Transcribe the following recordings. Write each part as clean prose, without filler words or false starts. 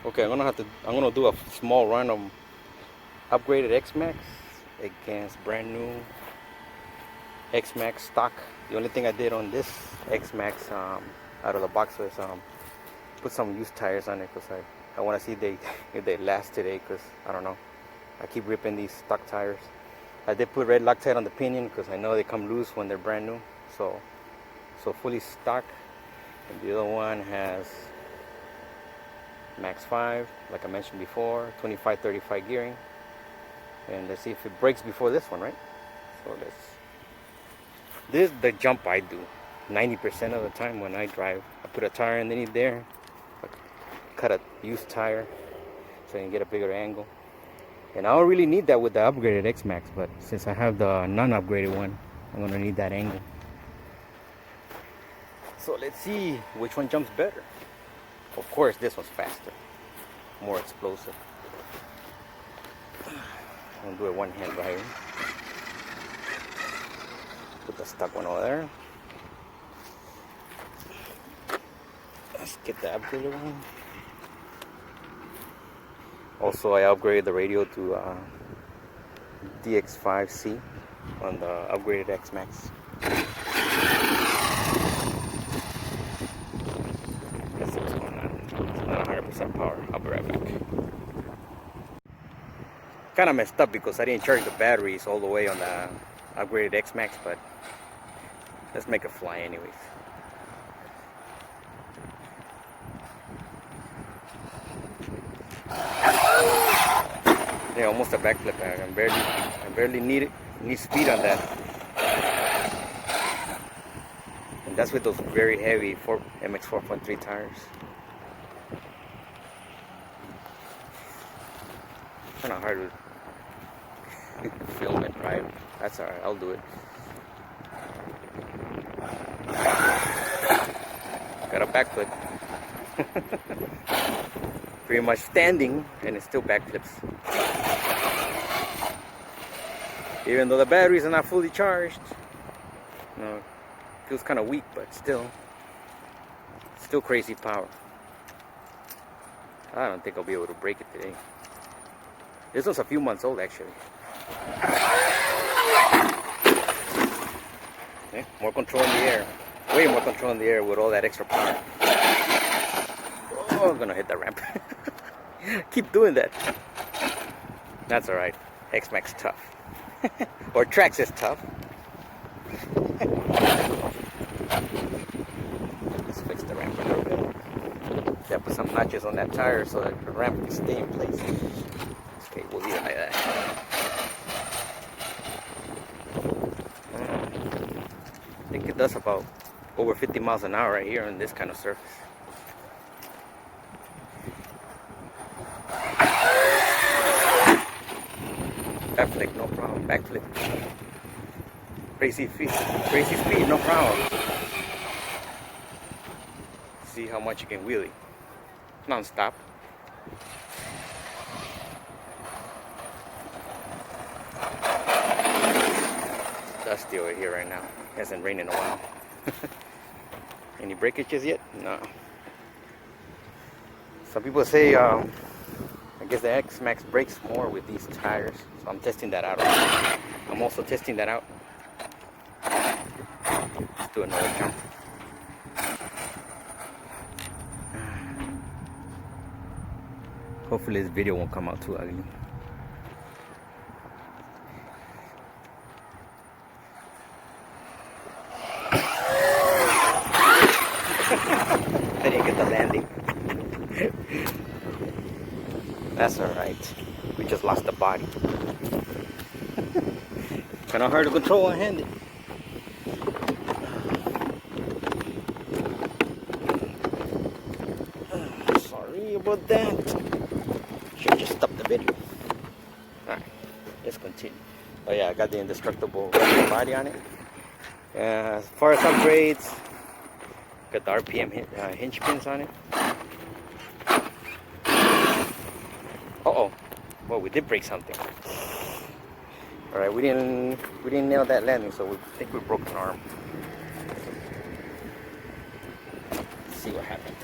Okay, I'm gonna do a small run of upgraded xmaxx against brand new xmaxx stock. The only thing I did on this xmaxx out of the box was put some used tires on it because I want to see if they last today, because I don't know, I keep ripping these stock tires. I did put red loctite on the pinion because I know they come loose when they're brand new, so fully stock. And the other one has max 5, like I mentioned before, 25-35 gearing. And let's see if it breaks before this one, right? So this is the jump I do 90% of the time when I drive. I put a tire underneath there, cut a used tire so I can get a bigger angle. And I don't really need that with the upgraded xmaxx, but since I have the non-upgraded one, I'm gonna need that angle. So let's see which one jumps better. Of course, this one's faster, more explosive. I'm gonna do it one hand right here. Put the stock one over there. Let's get the upgraded one. Also, I upgraded the radio to DX5C on the upgraded xmaxx. Let's see what's going on. It's not 100% power. I'll be right back. Kind of messed up because I didn't charge the batteries all the way on the upgraded xmaxx, but let's make it fly anyways. Yeah, almost a backflip. I barely need speed on that. And that's with those very heavy MX 4.3 tires. Kind of hard to film and drive. That's alright, I'll do it. Got a backflip. Pretty much standing, and it still backflips. Even though the batteries are not fully charged, you know, feels kind of weak, but still crazy power. I don't think I'll be able to break it today. This one's a few months old actually. Okay, more control in the air. Way more control in the air with all that extra power. Oh, I'm gonna hit the ramp. Keep doing that. That's alright. xmaxx tough. Or Traxxas tough. Let's fix the ramp a little bit. Yeah, put some notches on that tire so that the ramp can stay in place. Okay, we'll leave it like that. I think it does about over 50 miles an hour right here on this kind of surface. Backflip, no problem. Backflip. Crazy speed, no problem. See how much you can wheelie. Non-stop. Dusty over here right now. It hasn't rained in a while. Any breakages yet? No. Some people say I guess the xmaxx brakes more with these tires, so I'm testing that out. I'm also testing that out. Let's do another jump. Hopefully this video won't come out too ugly. I didn't get the landing. That's alright. We just lost the body. Kind of hard to control one-handed. Sorry about that. Should just stop the video. Alright, let's continue. Oh yeah, I got the indestructible body on it. As far as upgrades, got the RPM hinge pins on it. Uh-oh. Well, we did break something. Alright, we didn't nail that landing, so we think we broke an arm. Let's see what happened.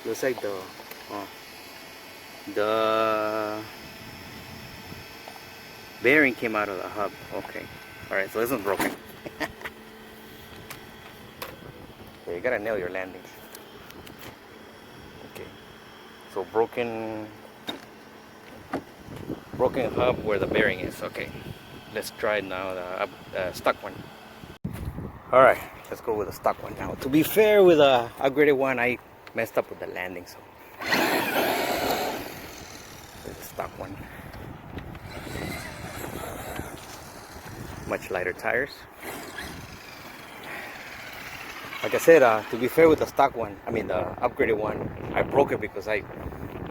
Looks like the bearing came out of the hub. Okay. Alright, so this one's broken. Yeah, you gotta nail your landings. Okay. So broken hub where the bearing is. Okay. Let's try now the stock one. Alright, let's go with the stock one now. To be fair, with the upgraded one, I messed up with the landing, so with the stock one. Much lighter tires. Like I said, to be fair with the stock one, I mean the upgraded one, I broke it because I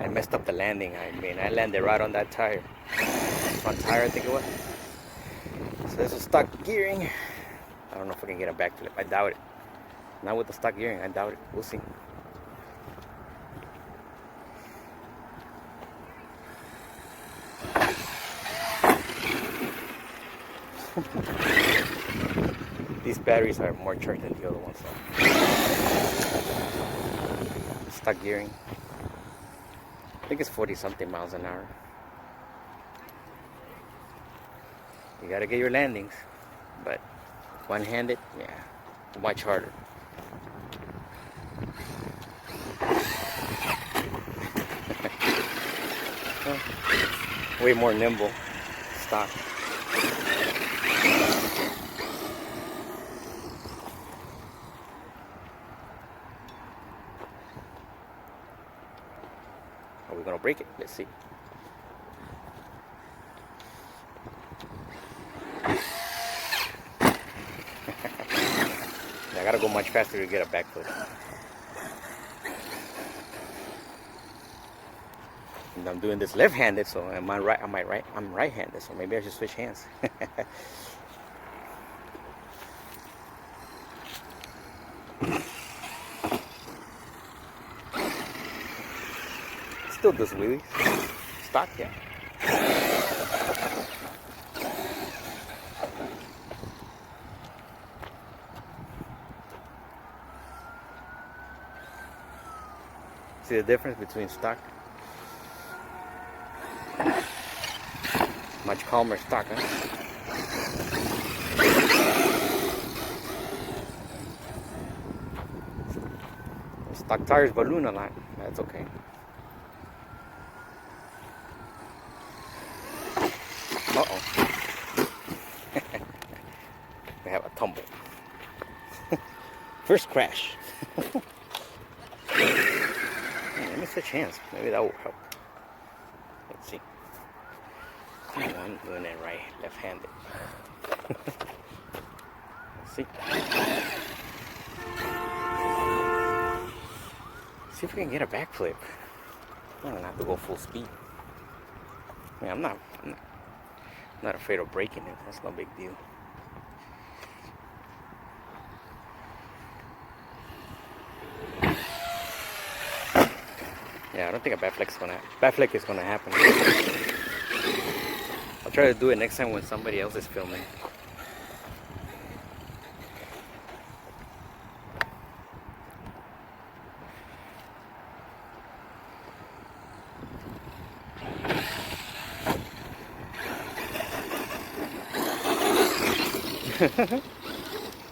messed up the landing. I mean, I landed right on that tire. Front tire, I think it was. So this is stock gearing. I don't know if I can get a backflip. I doubt it. Not with the stock gearing, I doubt it. We'll see. These batteries are more charged than the other ones. So. Stock gearing. I think it's 40 something miles an hour. You gotta get your landings, but one-handed, yeah, much harder. Way more nimble stock. Are we gonna break it? Let's see. I gotta go much faster to get a backflip. And I'm doing this left-handed, so I'm right-handed, so maybe I should switch hands. Still does wheelies. Stock, yeah. See the difference between stock? Much calmer stock, huh? Stock tires balloon a lot. That's okay. Uh-oh. We have a tumble. First crash. Let me switch hands. Maybe that will help. Let's see. I'm doing it right, left-handed. Let's see. See if we can get a backflip. I don't have to go full speed. I mean, I'm not afraid of breaking it. That's no big deal. Yeah, I don't think a backflip is gonna happen. I'll try to do it next time when somebody else is filming.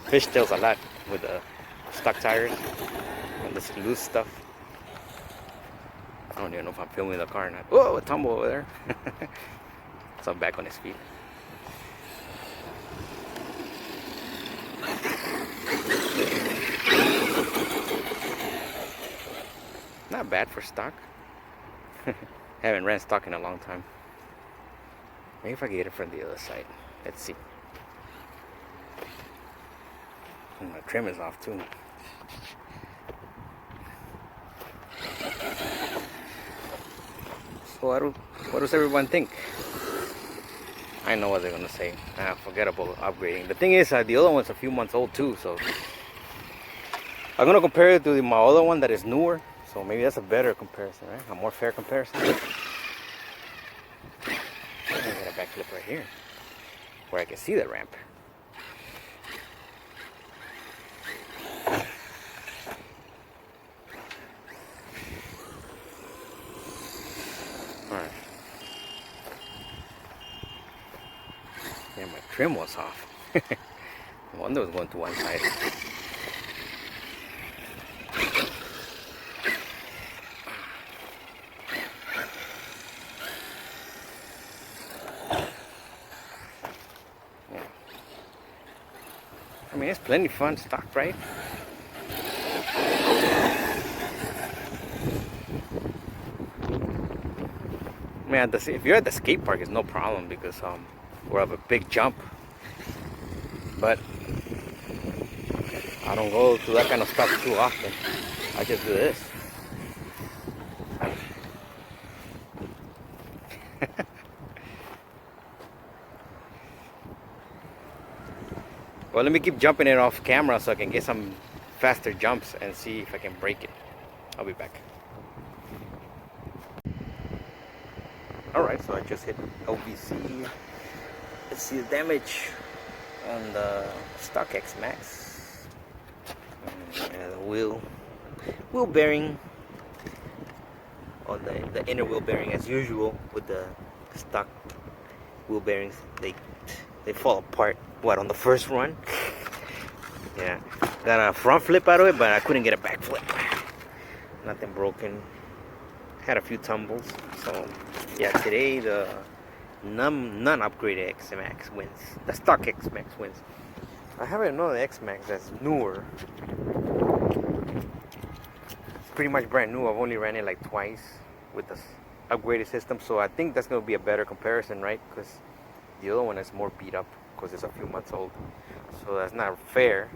Fishtails a lot with the stock tires and this loose stuff. I don't even know if I'm filming the car or not. Oh, a tumble over there. So I'm back on his feet. Not bad for stock. Haven't ran stock in a long time. Maybe if I can get it from the other side. Let's see. And the trim is off too. So what does everyone think? I know what they're gonna say. Forget about upgrading. The thing is, the other one's a few months old too, so I'm gonna compare it to my other one that is newer. So maybe that's a better comparison, right? A more fair comparison. I got a backflip right here, where I can see the ramp. trim was off. No wonder it was going to one side. Yeah. I mean, it's plenty fun stock, right? Man, if you're at the skate park, it's no problem because we have a big jump. But I don't go to that kind of stuff too often. I just do this. Well, let me keep jumping it off camera so I can get some faster jumps and see if I can break it. I'll be back. Alright, so I just hit LVC. Let's see the damage on the stock xmaxx. And the wheel bearing on the inner wheel bearing, as usual with the stock wheel bearings, they fall apart. What, on the first run? Yeah, got a front flip out of it, but I couldn't get a back flip. Nothing broken. Had a few tumbles. So yeah, today the non-upgraded xmaxx wins. The stock xmaxx wins. I have another xmaxx that's newer. It's pretty much brand new. I've only ran it like twice with this upgraded system, so I think that's going to be a better comparison, right? Because the other one is more beat up because it's a few months old. So that's not fair,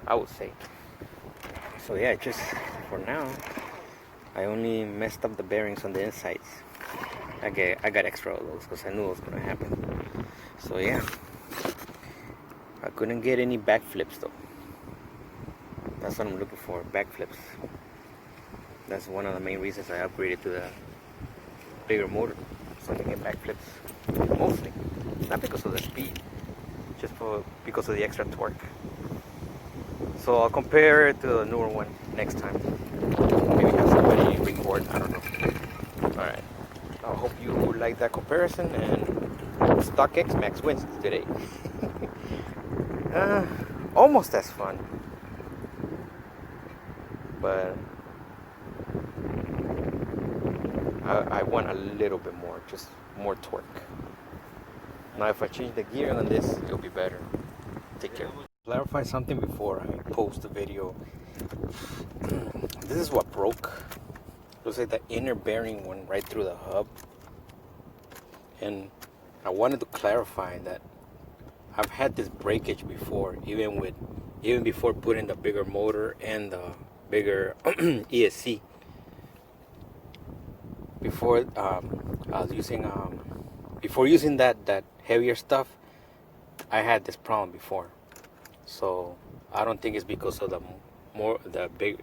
I would say. So yeah, just for now, I only messed up the bearings on the insides. I got extra of those because I knew it was going to happen. So yeah, I couldn't get any backflips though. That's what I'm looking for, backflips. That's one of the main reasons I upgraded to the bigger motor, so I can get backflips. Mostly, not because of the speed, just because of the extra torque. So I'll compare it to the newer one next time. Maybe have somebody record, I don't know. Alright, I hope you like that comparison, and stock xmaxx wins today. Almost as fun, but I want a little bit more, just more torque. Now if I change the gear on this, it'll be better. Take care. Clarify something before I post the video. This is what broke. Looks like the inner bearing went right through the hub. And I wanted to clarify that I've had this breakage before, even before putting the bigger motor and the bigger ESC. Before I was using before using that heavier stuff, I had this problem before. So I don't think it's because of the big,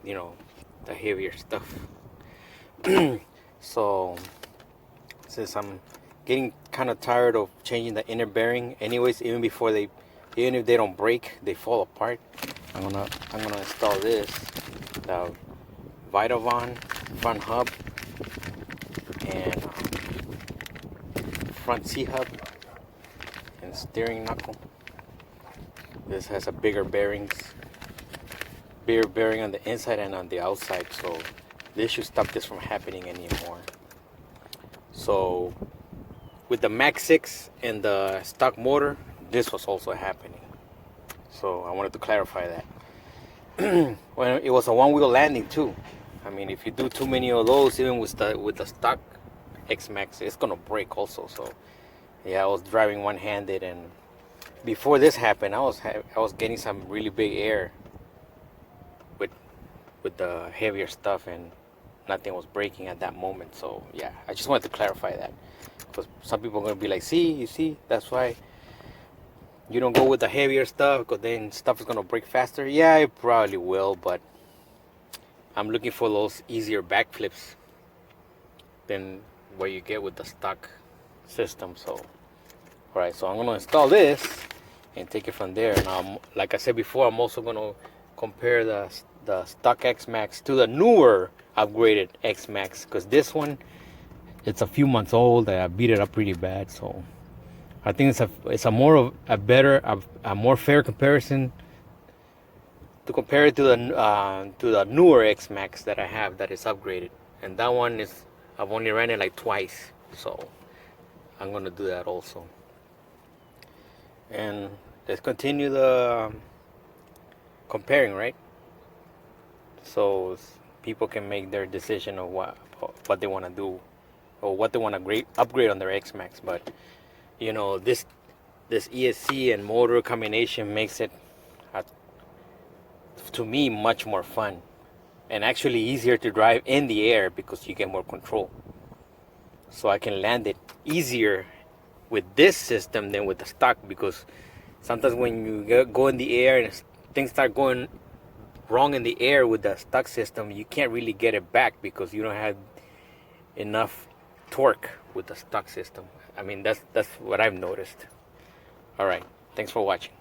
the heavier stuff. So since I'm getting kind of tired of changing the inner bearing anyways, even if they don't break, they fall apart, I'm gonna install this, the Vitavon front hub and front C-hub and steering knuckle. This has a bigger bearing on the inside and on the outside, so this should stop this from happening anymore. So with the Max 6 and the stock motor, this was also happening. So I wanted to clarify that. Well, it was a one-wheel landing too. I mean, if you do too many of those, even with the stock xmaxx, it's gonna break also. So yeah, I was driving one-handed, and before this happened, I was getting some really big air with the heavier stuff, and nothing was breaking at that moment. So yeah, I just wanted to clarify that, because some people are gonna be like, you see, that's why you don't go with the heavier stuff, because then stuff is gonna break faster. Yeah, it probably will, but I'm looking for those easier backflips than what you get with the stock system. So alright, so I'm gonna install this and take it from there. Now, like I said before, I'm also gonna compare the stock xmaxx to the newer upgraded xmaxx, because this one, it's a few months old. I beat it up pretty bad, so I think it's a more of a better a more fair comparison to compare it to the newer xmaxx that I have that is upgraded, and that one is I've only ran it like twice, so I'm gonna do that also. And let's continue the comparing, right? So people can make their decision of what they want to do or what they want to upgrade on their xmaxx. But you know, this ESC and motor combination makes it to me much more fun and actually easier to drive in the air because you get more control. So I can land it easier with this system than with the stock, because sometimes when you go in the air and things start going wrong in the air with the stock system, you can't really get it back because you don't have enough torque with the stock system. I mean, that's what I've noticed. All right, thanks for watching.